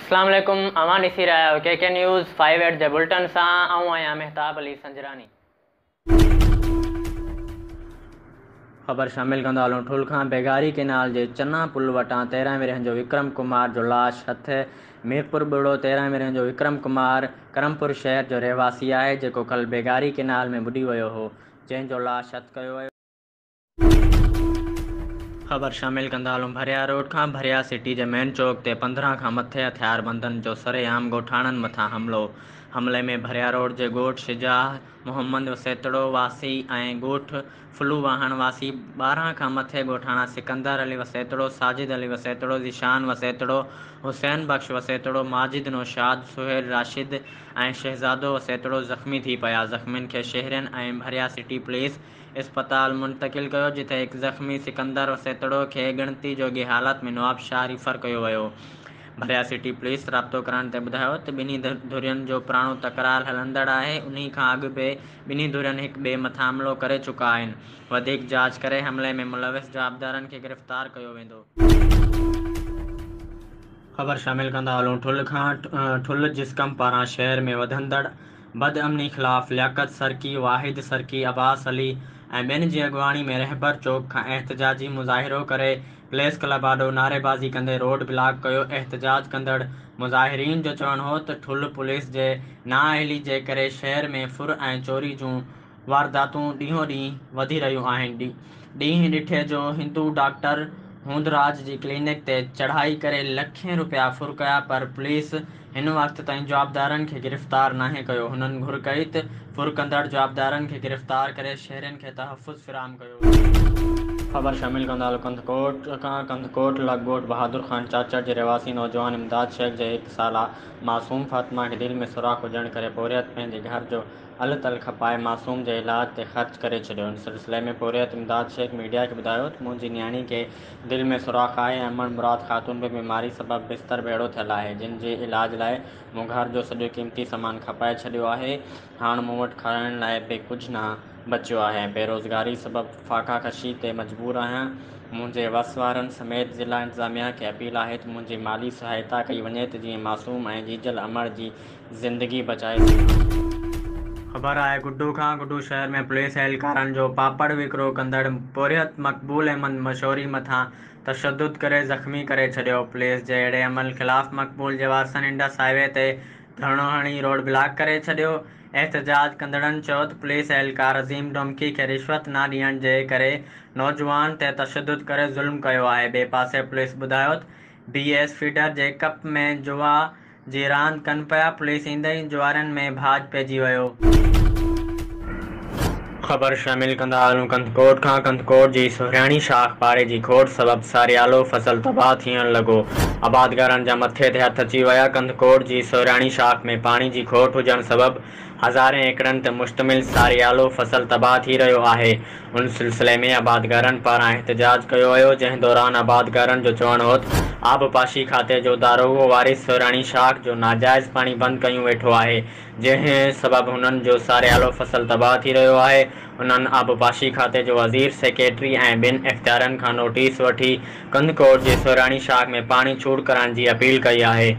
अस्सलाम वालेकुम। अवां ॾिसी रहिया आहियो के न्यूज़ 5 जे बुलेटिन सां। आहियां मेहताब अली संजरानी। ख़बर शामिल कंदा हलूं। ठुल खां बेगारी केनाल जे चन्ना पुल वटां 13 विरहनि जो विक्रम कुमार जो लाश हथ। मीरपुर ॿुड़ो 13 विरहनि जो विक्रम कुमार करमपुर शहर जो रहवासी आहे, जेको कल्ह बेगारी केनाल में बुॾी वियो हो, जंहिंजो लाश हथ कयो वियो। ख़बर शामिल कंदा हलूं। भरिया रोड खां भरिया सिटी जे मेन चौक ते 15 खां मथे हथियारबंदनि जो सरेआम ॻोठाणनि मथां हमले में भरिया रोड जे ॻोठ शिजाह मोहम्मद वसेतड़ो वासी ऐं ॻोठ फुलूवाहण वासी 12 खां मथे ॻोठाणा सिकंदर अली वसेतड़ो, साजिद अली वसेतड़ो, ज़ीशान वसेतड़ो, हुसैन बख्श वसेतड़ो, माजिद नौशाद, सुहेल राशिद ऐं शहज़ादो वसेतड़ो ज़ख़्मी थी पिया। ज़ख़्मियुनि खे शहरनि ऐं भरिया सिटी पुलिस इस्पताल मुंतक़िल कयो, जिथे हिकु ज़ख़्मी सिकंदर वसेतड़ो खे ॻणती जोगी हालत में नवाबशाह रिफ़र कयो वियो। भरिया सिटी पुलिस राब्तो करण ते ॿुधायो त ॿिन्ही धुरियुनि जो पुराणो तकरार हलंदड़ आहे। उन्ही खां अॻु बि ॿिन्ही धुरियुनि हिक ॿिए मथां हमिलो करे चुका आहिनि। वधीक जांच करे हमले में मुलविस जवाबदारनि खे गिरफ़्तार कयो वेंदो। ख़बर शामिल कंदा हलूं। ठुल जिस्कम पारां शहर में वधंदड़ बदअमनी ख़िलाफ़ लियाकत सरकी, वाहिद सरकी, अब्बास अली ऐं ॿियनि जी अॻुवाणी में रहबर चौक खां एहतजाजी मुज़ाहिरो करे प्रेस क्लब आॾो नारेबाज़ी कंदे रोड ब्लॉक कयो। एहतजाज कंदड़ मुज़ाहिरीन जो चवणु हो त ठुल पुलिस जे नाअहली जे करे शहर में फुर ऐं चोरी जूं वारदातूं ॾींहों ॾींहुं वधी रहियूं आहिनि। ॾींहुं ॾिठे जो हिंदू डॉक्टर हूंदराज जी क्लिनिक ते चढ़ाई करे लखें रुपया फुर कया, पर पुलिस हिन वक़्त ताईं जवाबदारनि खे गिरफ़्तार नाहे कयो। हुननि घुर कई त फुर कंदड़ जवाबदारनि खे गिरफ़्तार करे शहरनि खे तहफ़्फ़ुज़ फ़िराहम कयो। ख़बर शामिल कंदा हलूं। कंदकोट लगोट बहादुर ख़ान चाचड़ जे रहवासी नौजवान इमदाद शेख जे 1 साला मासूम फ़ातिमा खे दिलि में सुराख़ हुजण करे पोरियत पंहिंजे घर जो अल तल खपाए मासूम जे इलाज ते ख़र्च करे छॾियो। इन सिलसिले में पोरियत इमदाद शेख मीडिया खे ॿुधायो त मुंहिंजी न्याणी खे दिलि में सुराख़ आहे ऐं अमन मुराद ख़ातून बि बीमारी सबबि बिस्तर बेड़ो थियल आहे, जिन जे इलाज लाइ मूं घर जो सॼो क़ीमती सामान खपाए छॾियो आहे। हाणे मूं वटि खाइण लाइ बि कुझु न बचियो आहे ऐं बेरोज़गारी सबबि फ़ाक़ा कशी ते मजबूर आहियां। मुंहिंजे वस वारनि समेत ज़िला इंतिज़ामिया खे अपील आहे त मुंहिंजी माली सहायता कई वञे त जीअं मासूम ऐं जीजल अमर जी ज़िंदगी बचाए सघां। ख़बर आहे गुड्डू खां। गुड्डू शहर में पुलिस एहलकारनि जो पापड़ विकिरो कंदड़ पोरियत मक़बूल अहमद मशहूरी मथां तशद्दुद करे ज़ख़्मी करे छॾियो। पुलिस जे अहिड़े अमल ख़िलाफ़ मक़बूल जे वारसनि इंडस हाईवे ते धरणो हणी रोड ब्लॉक करे छॾियो। एहतजाज कंदड़नि चयो त पुलिस एहलकार अज़ीम डोमकी खे रिश्वत न ॾियण जे करे नौजवान ते तशद्दुद करे ज़ुल्म कयो आहे। ॿिए पासे पुलिस ॿुधायो त BS फीडर जे कप में जुआ जी रांदि कनि पिया। पुलिस ईंदे ई जुआरनि में भाॼ पइजी वियो। ख़बर शामिल कंदा हलूं। कंदकोट खां। कंदकोट जी सोहिराणी शाख पाड़े जी खोड़ सबबि सारियालो फसल तबाह थियण लॻो। आबादगारनि जा मथे ते हथ अची विया। कंदकोट जी सोहिराणी शाख में पाणी जी खोट हुजण सबबि हज़ारें एकड़नि ते मुश्तमिल सारियालो फसल तबाह थी रहियो आहे। उन सिलसिले में आबादगारनि पारां एहतजाज कयो वियो, जंहिं दौरान आबादगारनि जो चवणु हो त आबपाशी खाते जो दारोगो वारिस सोहिराणी शाख जो नाजाइज़ पाणी बंदि कयूं वेठो आहे, जंहिं सबबि हुननि जो सारियालो फसल तबाह थी रहियो आहे। उन्हनि आबपाशी खाते जो वज़ीर, सेक्रेटरी ऐं ॿिनि इख़्तियारनि खां नोटिस वठी कंदकोट जी सोहिराणी शाख में पाणी छूट करण जी अपील कई आहे।